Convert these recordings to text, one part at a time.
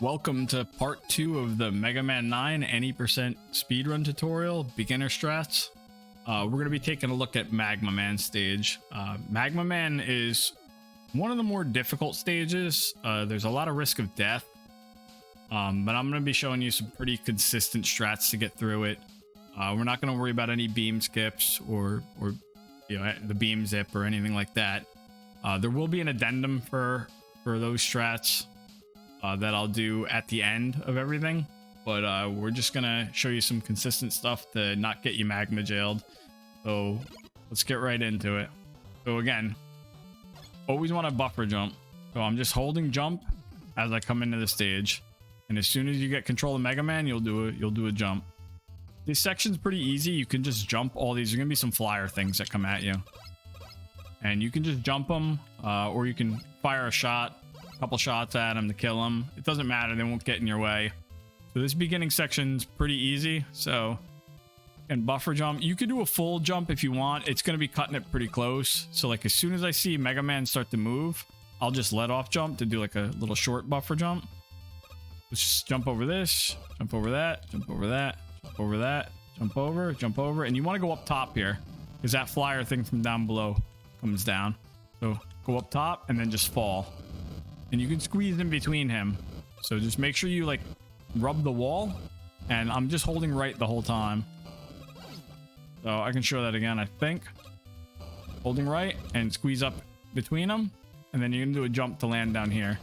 Welcome to part 2 of the Mega Man 9 any percent speedrun tutorial, beginner strats. We're going to be taking a look at Magma Man stage. Magma Man is one of the more difficult stages. There's a lot of risk of death, but I'm going to be showing you some pretty consistent strats to get through it. We're not going to worry about any beam skips or you know, the beam zip or anything like that. There will be an addendum for those strats that I'll do at the end of everything, but we're just gonna show you some consistent stuff to not get you magma jailed. So let's get right into it. So again, always want to buffer jump. So I'm just holding jump as I come into the stage, and as soon as you get control of Mega Man, you'll do a jump. This section's pretty easy. You can just jump all these. There's gonna be some flyer things that come at you, and you can just jump them, or you can fire a shot. Couple shots at them to kill them. It doesn't matter, they won't get in your way. So this beginning section's pretty easy. So, and buffer jump, you could do a full jump if you want. It's going to be cutting it pretty close. So like as soon as I see Mega Man start to move, I'll just let off jump to do like a little short buffer jump. Let's just jump over this, jump over that, jump over that, jump over that, jump over, and you want to go up top here because that flyer thing from down below comes down. So go up top and then just fall. And you can squeeze in between him. So just make sure you like rub the wall. And I'm just holding right the whole time. So I can show that again, I think. Holding right and squeeze up between them. And then you're going to do a jump to land down here.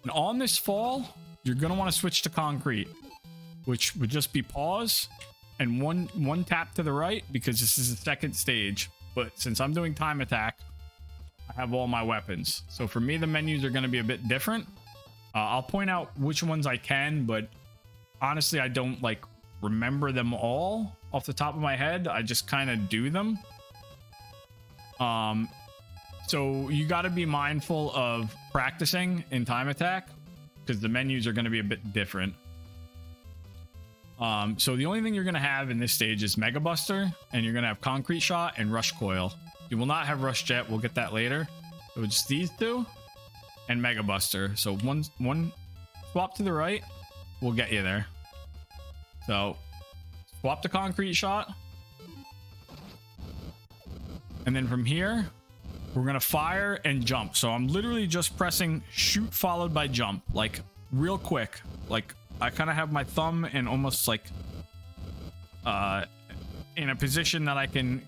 And on this fall, you're going to want to switch to concrete, which would just be pause and one tap to the right, because this is the second stage. But since I'm doing time attack, I have all my weapons. So for me, the menus are going to be a bit different. I'll point out which ones I can, but honestly, I don't like remember them all off the top of my head. I just kind of do them. So you got to be mindful of practicing in time attack because the menus are going to be a bit different. So the only thing you're going to have in this stage is Mega Buster, and you're going to have Concrete Shot and Rush Coil. You will not have Rush Jet. We'll get that later. So just these two and Mega Buster. So one swap to the right will get you there. So swap to Concrete Shot. And then from here, we're going to fire and jump. So I'm literally just pressing shoot followed by jump, like real quick. Like I kind of have my thumb in almost like in a position that I can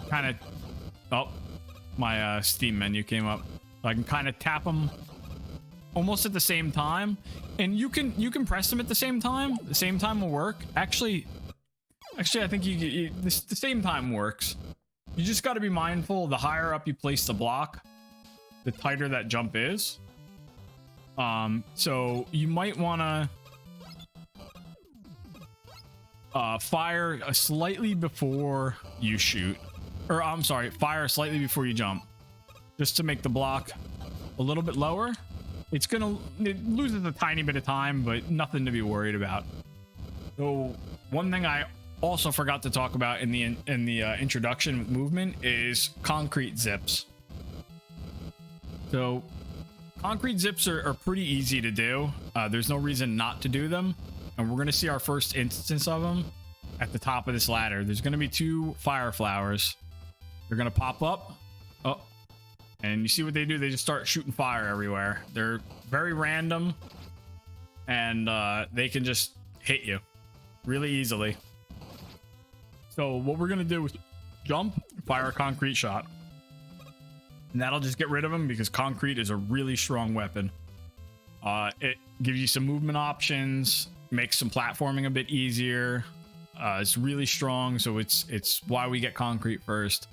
kind of, oh, my Steam menu came up. So I can kind of tap them almost at the same time, and you can press them at the same time. The same time will work. Actually, I think the same time works. You just got to be mindful. The higher up you place the block, the tighter that jump is. So you might want to fire slightly before you shoot. Or I'm sorry, fire slightly before you jump, just to make the block a little bit lower. It loses a tiny bit of time, but nothing to be worried about. So one thing I also forgot to talk about in the introduction with movement is concrete zips. So concrete zips are pretty easy to do. There's no reason not to do them, and we're going to see our first instance of them at the top of this ladder. There's going to be 2 fire flowers. They're gonna pop up. Oh, and you see what they do? They just start shooting fire everywhere. They're very random, and they can just hit you really easily. So what we're gonna do is jump, fire a concrete shot, and that'll just get rid of them because concrete is a really strong weapon. It gives you some movement options, makes some platforming a bit easier. It's really strong, so it's why we get concrete first.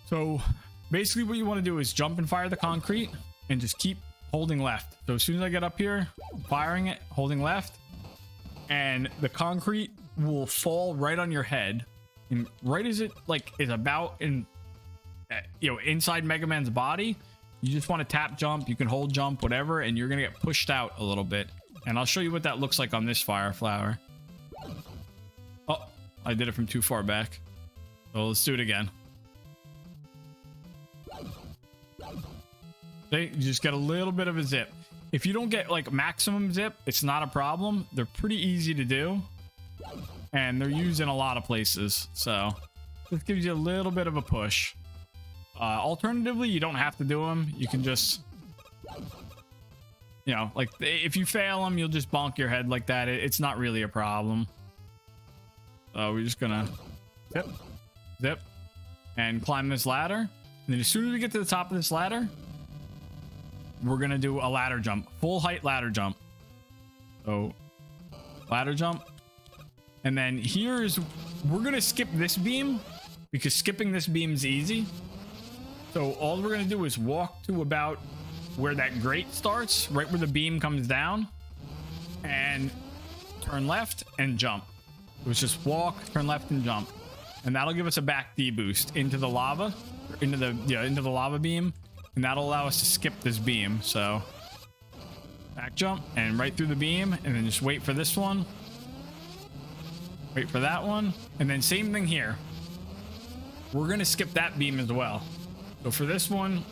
So basically what you want to do is jump and fire the concrete and just keep holding left. So as soon as I get up here, firing it, holding left, and the concrete will fall right on your head. And right as it like is about in, you know, inside Mega Man's body, you just want to tap jump. You can hold jump, whatever, and you're going to get pushed out a little bit. And I'll show you what that looks like on this fire flower. Oh, I did it from too far back. So let's do it again. Okay, you just get a little bit of a zip. If you don't get like maximum zip, it's not a problem. They're pretty easy to do, and they're used in a lot of places, so this gives you a little bit of a push. Alternatively, you don't have to do them. You can just, you know, like if you fail them, you'll just bonk your head like that. It's not really a problem. So we're just gonna zip, zip, and climb this ladder. And then as soon as we get to the top of this ladder, we're gonna do a ladder jump, full height ladder jump. So ladder jump. And then here's, we're gonna skip this beam because skipping this beam is easy. So all we're gonna do is walk to about where that grate starts, right where the beam comes down, and turn left and jump. It was just walk, turn left and jump. And that'll give us a back D boost into the lava, into the lava beam, and that'll allow us to skip this beam. So back jump and right through the beam, and then just wait for this one. Wait for that one, and then same thing here. We're gonna skip that beam as well. So for this one,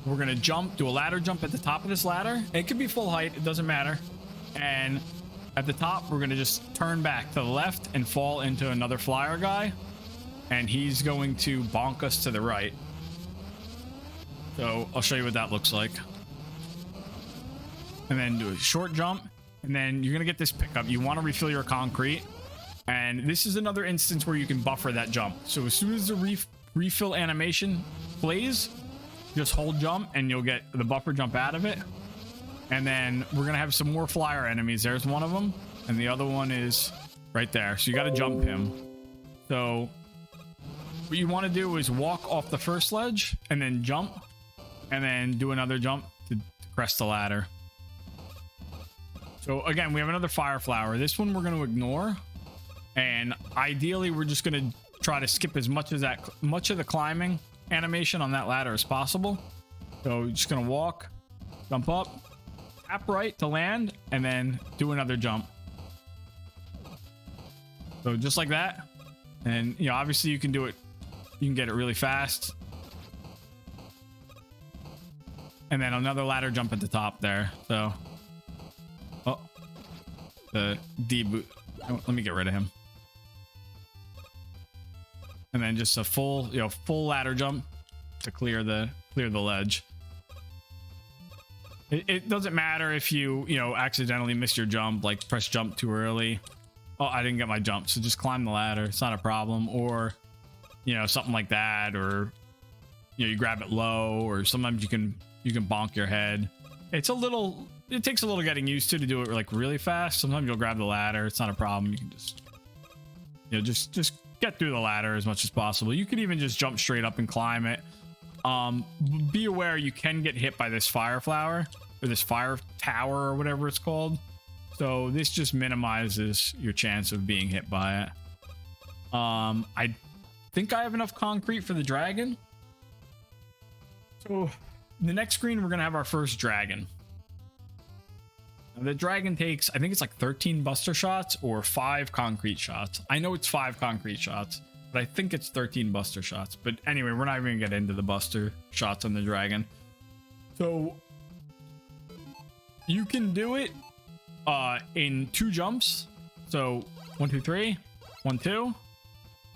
we're gonna jump, do a ladder jump at the top of this ladder. It could be full height, it doesn't matter. And at the top, we're gonna just turn back to the left and fall into another flyer guy. And he's going to bonk us to the right. So I'll show you what that looks like. And then do a short jump. And then you're gonna get this pickup. You wanna refill your concrete. And this is another instance where you can buffer that jump. So as soon as the refill animation plays, just hold jump and you'll get the buffer jump out of it. And then we're gonna have some more flyer enemies. There's one of them, and the other one is right there. So you got to jump him. So what you want to do is walk off the first ledge and then jump, and then do another jump to crest the ladder. So again, we have another fire flower. This one we're going to ignore, and ideally we're just going to try to skip as much of the climbing animation on that ladder as possible. So you're just going to walk, jump up, tap right to land, and then do another jump. So just like that. And you know, obviously you can do it, you can get it really fast. And then another ladder jump at the top there. So oh, the D boot. Let me get rid of him. And then just a full, you know, full ladder jump to clear the ledge. It doesn't matter if you know, accidentally miss your jump, like press jump too early. Oh, I didn't get my jump, so just climb the ladder. It's not a problem. Or, you know, something like that, or you know, you grab it low, or sometimes you can bonk your head. It takes a little getting used to do it like really fast. Sometimes you'll grab the ladder. It's not a problem. You can just, you know, just get through the ladder as much as possible. You could even just jump straight up and climb it. Be aware you can get hit by this fire flower or this fire tower or whatever it's called. So this just minimizes your chance of being hit by it. I think I have enough concrete for the dragon. So the next screen, we're going to have our first dragon. Now, the dragon takes, I think it's like 13 buster shots or 5 concrete shots. I know it's 5 concrete shots, but I think it's 13 buster shots. But anyway, we're not even gonna get into the buster shots on the dragon. So you can do it in 2 jumps. So 1, 2, 3, 1, 2.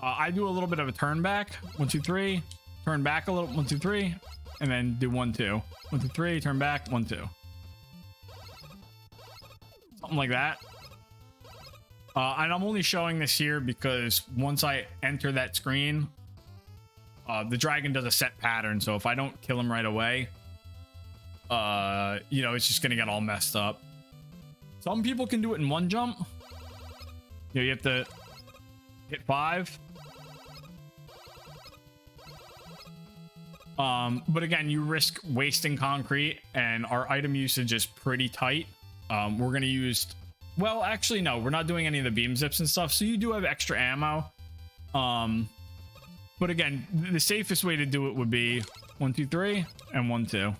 I do a little bit of a turn back. 1, 2, 3, turn back a little. 1, 2, 3, and then do 1, 2. 1, 2, 3, turn back. 1, 2. Something like that. And I'm only showing this here because once I enter that screen, the dragon does a set pattern. So if I don't kill him right away, you know, it's just gonna get all messed up. Some people can do it in 1 jump. You know, you have to hit 5. But again, you risk wasting concrete, and our item usage is pretty tight. We're gonna use, well, actually no, we're not doing any of the beam zips and stuff, so you do have extra ammo. But again, the safest way to do it would be 1, 2, 3 and 1, 2.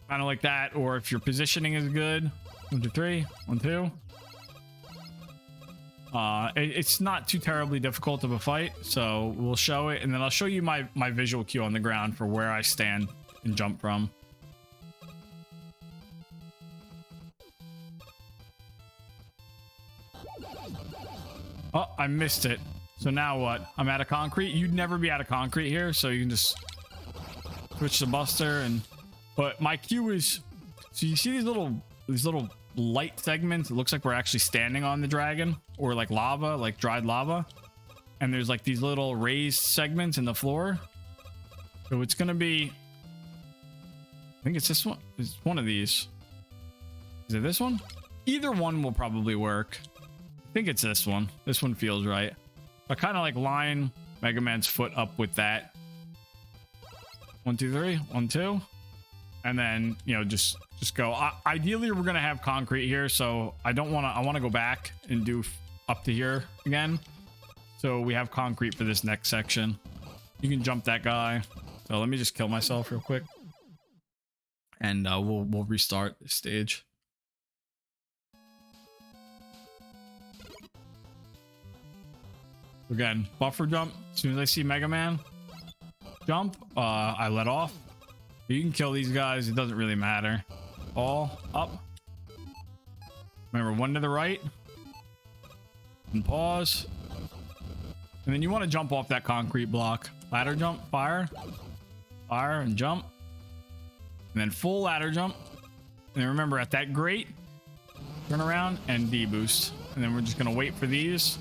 Kind of like that. Or if your positioning is good, 1, 2, 3, 1, 2. It's not too terribly difficult of a fight, so we'll show it, and then I'll show you my visual cue on the ground for where I stand and jump from. Oh, I missed it. So now what? I'm out of concrete. You'd never be out of concrete here, so you can just switch to Buster. And but my cue is, so you see these little light segments. It looks like we're actually standing on the dragon, or like lava, like dried lava. And there's like these little raised segments in the floor. So it's gonna be, I think it's this one. It's one of these. Is it this one? Either one will probably work. I think it's this one. This one feels right. I kind of like line Mega Man's foot up with that. 1, 2, 3. 1, 2. And then, you know, just go. Ideally, we're going to have concrete here, so I want to go back and do up to here again. So we have concrete for this next section. You can jump that guy. So let me just kill myself real quick. And we'll restart this stage. Again, buffer jump. As soon as I see Mega Man jump, I let off. You can kill these guys. It doesn't really matter. All up. Remember, 1 to the right. And pause. And then you want to jump off that concrete block. Ladder jump, fire. Fire and jump. And then full ladder jump. And then remember, at that grate, turn around and D-boost. And then we're just going to wait for these.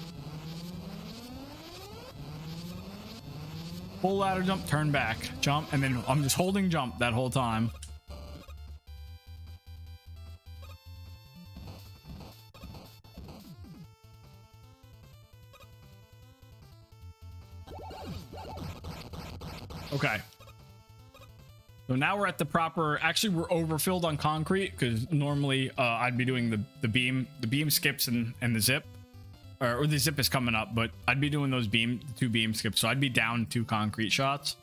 Full ladder jump, turn back, jump, and then I'm just holding jump that whole time. Okay. So now we're at the proper, actually we're overfilled on concrete because normally I'd be doing the beam skips and the zip. Or the zip is coming up, but I'd be doing those 2 beam skips, so I'd be down 2 concrete shots.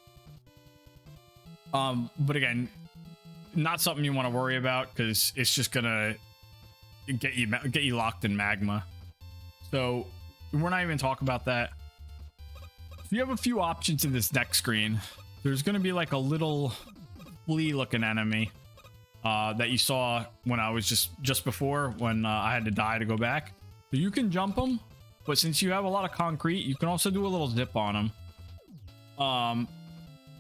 But again, not something you want to worry about because it's just gonna get you locked in magma. So we're not even talking about that. So you have a few options in this next screen. There's gonna be like a little flea-looking enemy that you saw when I was just before when I had to die to go back. So you can jump them, but since you have a lot of concrete, you can also do a little zip on them.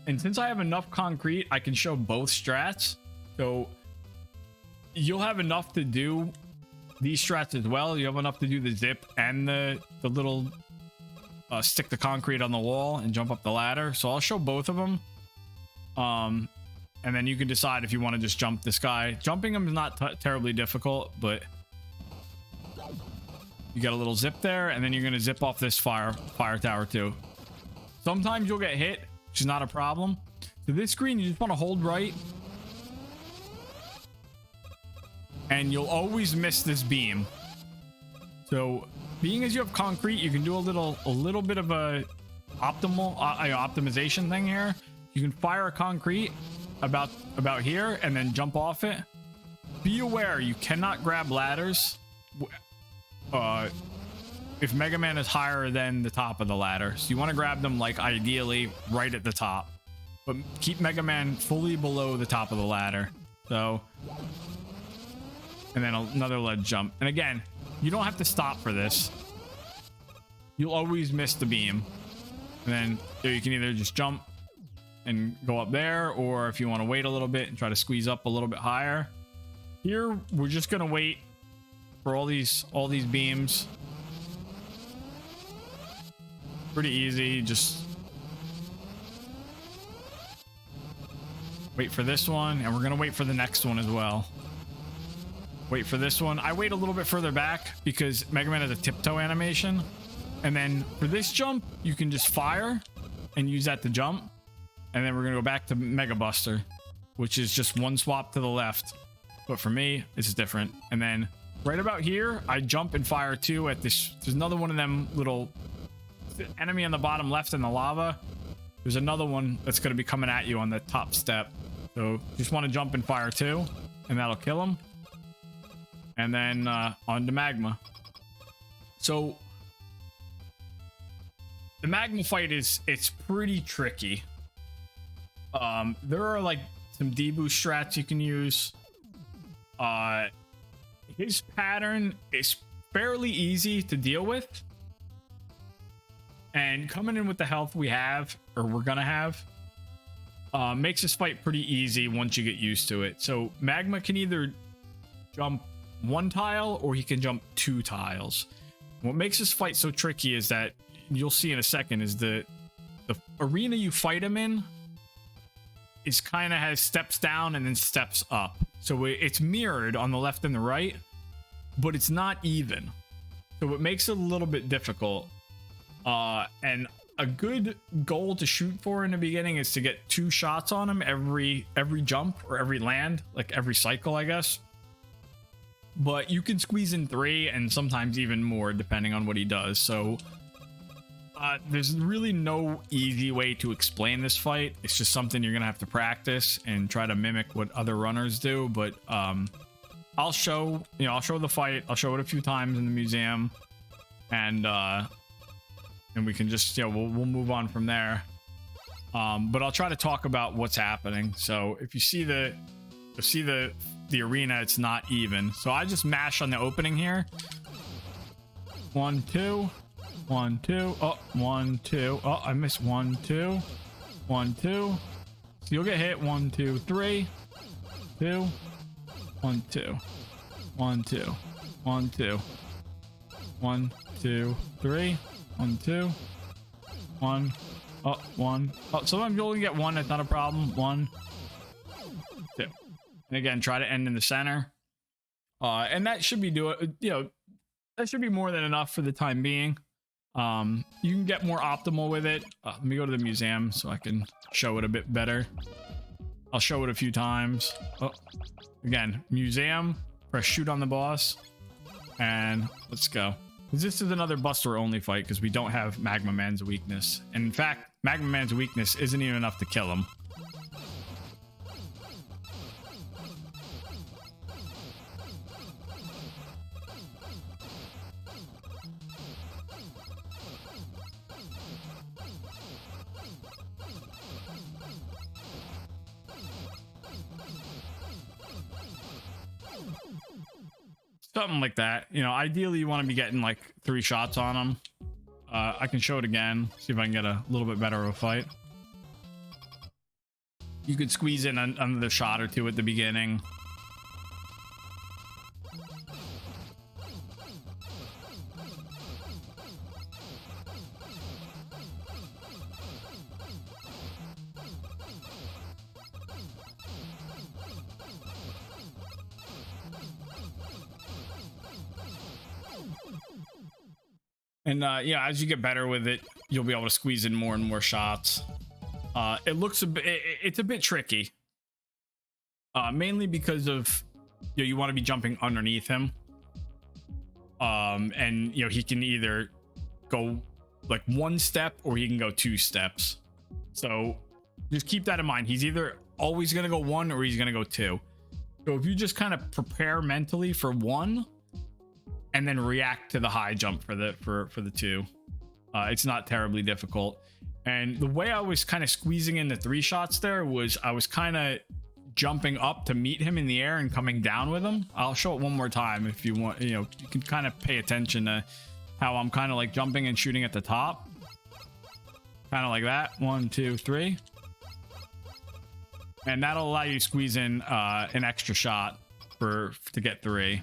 And since I have enough concrete, I can show both strats. So you'll have enough to do these strats as well. You have enough to do the zip and the little stick the concrete on the wall and jump up the ladder. So I'll show both of them. And then you can decide if you want to just jump this guy. Jumping him is not terribly difficult, but you got a little zip there, and then you're going to zip off this fire tower too. Sometimes you'll get hit, which is not a problem. So this screen, you just want to hold right. And you'll always miss this beam. So being as you have concrete, you can do a little bit of a optimization thing here. You can fire a concrete about here and then jump off it. Be aware, you cannot grab ladders if Mega Man is higher than the top of the ladder. So you want to grab them like ideally right at the top, but keep Mega Man fully below the top of the ladder. So, and then another ledge jump. And again, you don't have to stop for this. You'll always miss the beam. And then you can either just jump and go up there, or if you want to wait a little bit and try to squeeze up a little bit higher. Here, we're just going to wait for all these beams. Pretty easy. Just wait for this one, and we're going to wait for the next one as well. Wait for this one. I wait a little bit further back because Mega Man has a tiptoe animation. And then for this jump, you can just fire and use that to jump. And then we're going to go back to Mega Buster, which is just one swap to the left. But for me, this is different. And then right about here, I jump and fire too at this. There's another one of them little enemy on the bottom left in the lava. There's another one that's going to be coming at you on the top step. So you just want to jump and fire too, and that'll kill him. And then on to Magma. So the Magma fight it's pretty tricky. There are like some deboost strats you can use. His pattern is fairly easy to deal with, and coming in with the health we have, or we're gonna have, makes this fight pretty easy once you get used to it. So Magma can either jump one tile or he can jump 2 tiles. What makes this fight so tricky is that, you'll see in a second, is the arena you fight him in is kind of has steps down and then steps up. So it's mirrored on the left and the right, but it's not even. So it makes it a little bit difficult. And a good goal to shoot for in the beginning is to get 2 shots on him every jump or every land, like every cycle, I guess. But you can squeeze in 3 and sometimes even more depending on what he does. So there's really no easy way to explain this fight. It's just something you're gonna have to practice and try to mimic what other runners do. But I'll show the fight. I'll show it a few times in the museum, and we can just, we'll move on from there. But I'll try to talk about what's happening. So if you see the arena, it's not even. So I just mash on the opening here. 1 2 1 2. Oh, 1 2. Oh, I missed 1 2 1 2. So you'll get hit 1 2 3 2 1 2 1 2 1 2 1 2 3 1 2 1. Oh, 1. Oh, sometimes you'll only get 1. That's not a problem. 1 2. And again, try to end in the center. And that should be that should be more than enough for the time being. You can get more optimal with it. Let me go to the museum so I can show it a bit better. I'll show it a few times. Oh, again, museum, press shoot on the boss, and let's go. This is another Buster only fight because we don't have Magma Man's weakness. And in fact, Magma Man's weakness isn't even enough to kill him. Something like that. Ideally you want to be getting like 3 shots on him. I can show it again, see if I can get a little bit better of a fight. You could squeeze in another shot or 2 at the beginning. And yeah, as you get better with it, you'll be able to squeeze in more and more shots. It looks it's a bit tricky, mainly because of you want to be jumping underneath him, and he can either go like 1 step or he can go 2 steps. So just keep that in mind. He's either always going to go 1 or he's going to go 2. So if you just kind of prepare mentally for 1 and then react to the high jump for the 2, it's not terribly difficult. And the way I was kind of squeezing in the 3 shots there was I was kind of jumping up to meet him in the air and coming down with him. I'll show it one more time if you want. You can kind of pay attention to how I'm kind of like jumping and shooting at the top, kind of like that. 1 2 3, and that'll allow you to squeeze in an extra shot to get 3.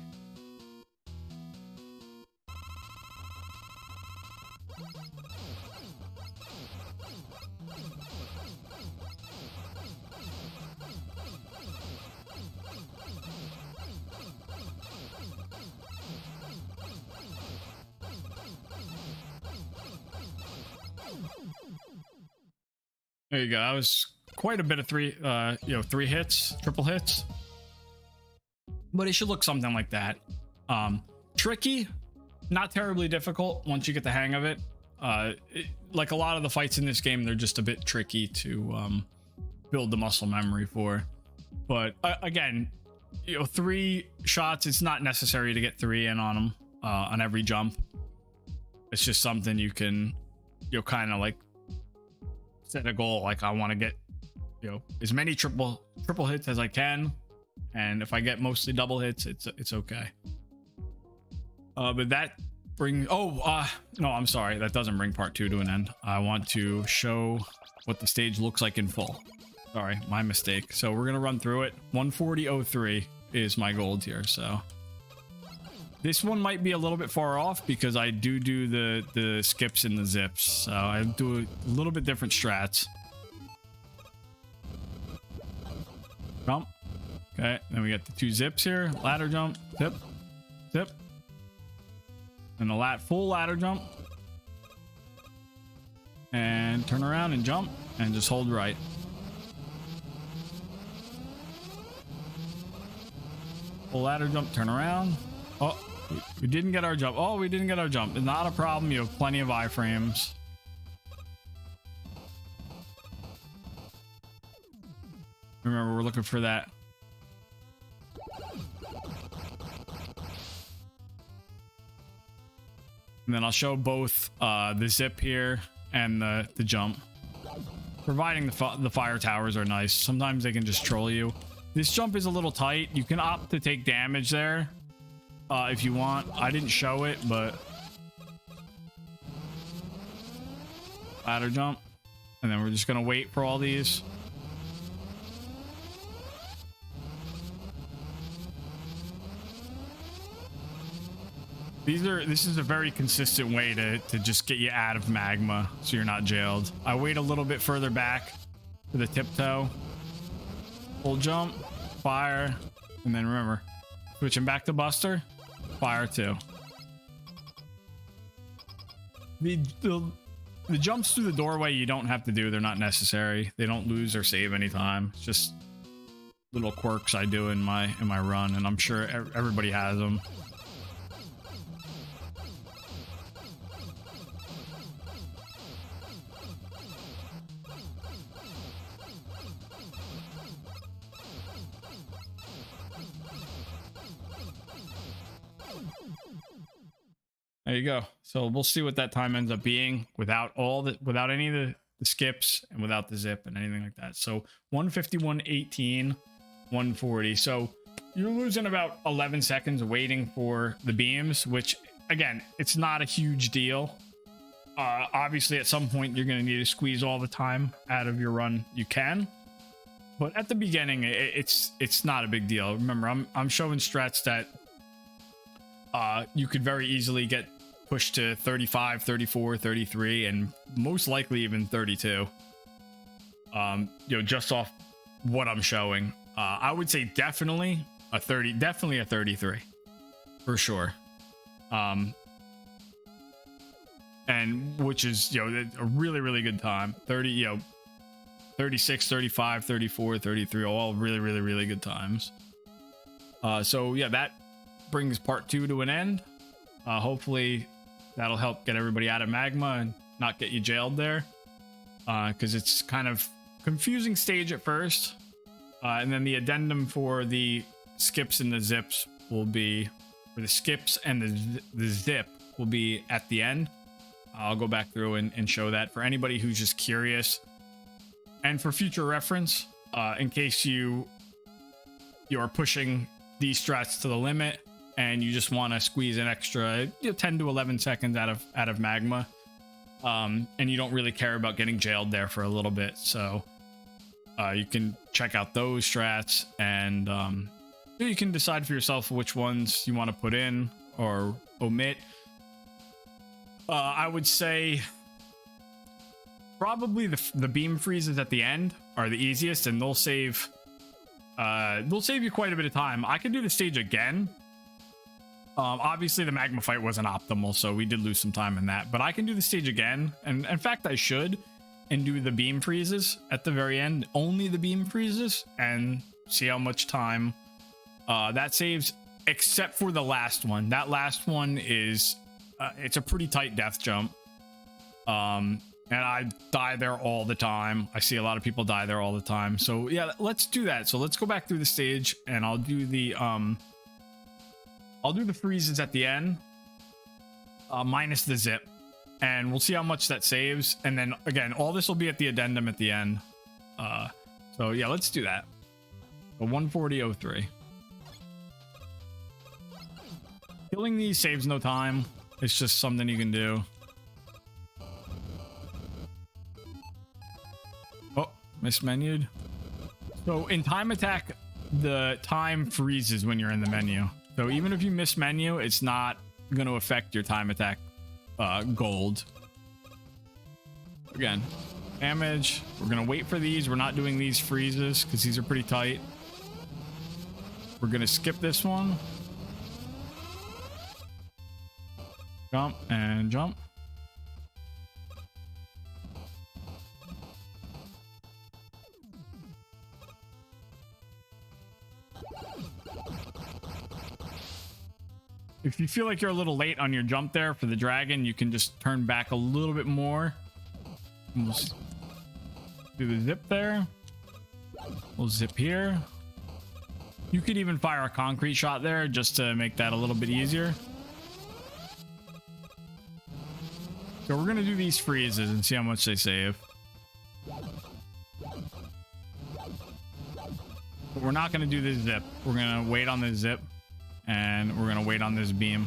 There you go. That was quite a bit of 3 hits, triple hits. But it should look something like that. Tricky, not terribly difficult once you get the hang of it. Like a lot of the fights in this game, they're just a bit tricky to build the muscle memory for. But again, 3 shots, it's not necessary to get 3 in on them on every jump. It's just something you can you'll kind of like set a goal. Like I want to get, as many triple hits as I can, and if I get mostly double hits, it's okay. But that brings, no, I'm sorry, that doesn't bring part 2 to an end. I want to show what the stage looks like in full. Sorry, my mistake. So we're gonna run through it. 140.03 is my gold here. So this one might be a little bit far off because I do the skips and the zips. So I do a little bit different strats. Jump. Okay, then we got the 2 zips here. Ladder jump, zip, zip. And the full ladder jump. And turn around and jump and just hold right. Full ladder jump, turn around. Oh, we didn't get our jump. Oh, we didn't get our jump. It's not a problem. You have plenty of iframes. Remember, we're looking for that. And then I'll show both the zip here and the jump. Providing the fire towers are nice. Sometimes they can just troll you. This jump is a little tight. You can opt to take damage there if you want. I didn't show it, but ladder jump. And then we're just going to wait for all these. This is a very consistent way to just get you out of magma so you're not jailed. I wait a little bit further back for the tiptoe. Full jump, fire, and then remember, switching back to Buster, fire 2. The jumps through the doorway you don't have to do. They're not necessary. They don't lose or save any time. It's just little quirks I do in my run, and I'm sure everybody has them. There you go. So we'll see what that time ends up being without any of the skips and without the zip and anything like that. So 151.18, 140. So you're losing about 11 seconds waiting for the beams, which again, it's not a huge deal. Obviously at some point you're going to need to squeeze all the time out of your run you can. But at the beginning, it's not a big deal. Remember, I'm showing strats that you could very easily get pushed to 35, 34, 33, and most likely even 32. Just off what I'm showing. I would say definitely a 33 for sure. And which is, a really, really good time. 36, 35, 34, 33, all really, really, really good times. So yeah, that brings part 2 to an end. Hopefully that'll help get everybody out of magma and not get you jailed there, because it's kind of confusing stage at first, and then the addendum for the skips and the zips will be, or the skips and the zip will be at the end. I'll go back through and show that for anybody who's just curious, and for future reference, in case you are pushing these strats to the limit and you just want to squeeze an extra 10 to 11 seconds out of magma, and you don't really care about getting jailed there for a little bit. So you can check out those strats, and you can decide for yourself which ones you want to put in or omit. I would say probably the beam freezes at the end are the easiest, and they'll save you quite a bit of time. I can do the stage again. Obviously the magma fight wasn't optimal, so we did lose some time in that, but I can do the stage again, and in fact I should, and do the beam freezes at the very end, only the beam freezes, and see how much time that saves, except for the last one. That last one is it's a pretty tight death jump, and I die there all the time. I see a lot of people die there all the time. So yeah, let's do that. So let's go back through the stage, and I'll do the freezes at the end, minus the zip. and we'll see how much that saves. And then again, all this will be at the addendum at the end. So yeah, let's do that. A 140.03. Killing these saves no time. It's just something you can do. Oh, mismenued. So in time attack, the time freezes when you're in the menu. So even if you miss menu, it's not going to affect your time attack gold. Again, damage. We're going to wait for these. We're not doing these freezes because these are pretty tight. We're going to skip this one. Jump and jump. If you feel like you're a little late on your jump there for the dragon, you can just turn back a little bit more. We'll do the zip there. We'll zip here. You could even fire a concrete shot there just to make that a little bit easier. So we're going to do these freezes and see how much they save. But we're not going to do this zip. We're going to wait on this zip. And we're going to wait on this beam.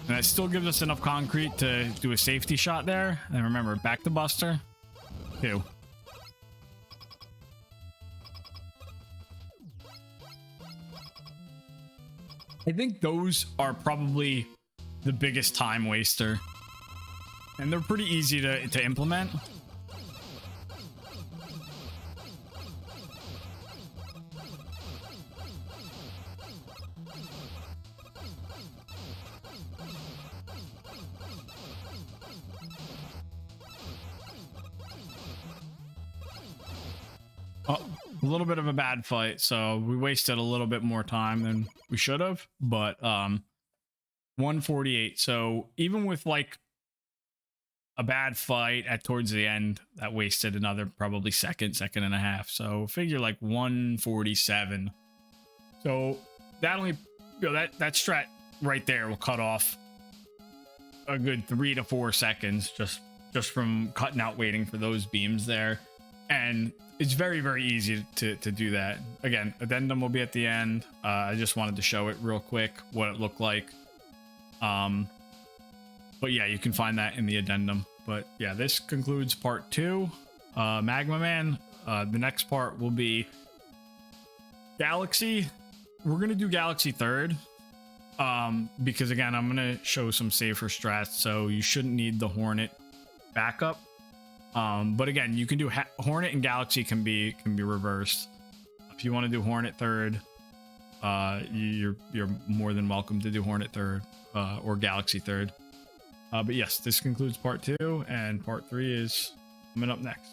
And that still gives us enough concrete to do a safety shot there. And remember, back to Buster. 2. I think those are probably the biggest time waster. And they're pretty easy to implement. Oh, a little bit of a bad fight, so we wasted a little bit more time than we should have, but 148. So even with like a bad fight at towards the end, that wasted another probably second and a half. So figure like 147. So that only, you know, that strat right there will cut off a good 3 to 4 seconds just from cutting out waiting for those beams there. And it's very, very easy to do that. Again, addendum will be at the end. I just wanted to show it real quick, what it looked like. But yeah, you can find that in the addendum. But yeah, this concludes part 2. Magma Man. The next part will be Galaxy. We're going to do Galaxy third. Because again, I'm going to show some safer strats, so you shouldn't need the Hornet backup. But again, you can do Hornet and Galaxy can be reversed. If you want to do Hornet third, you're more than welcome to do Hornet third or Galaxy third. But yes, this concludes part 2, and part 3 is coming up next.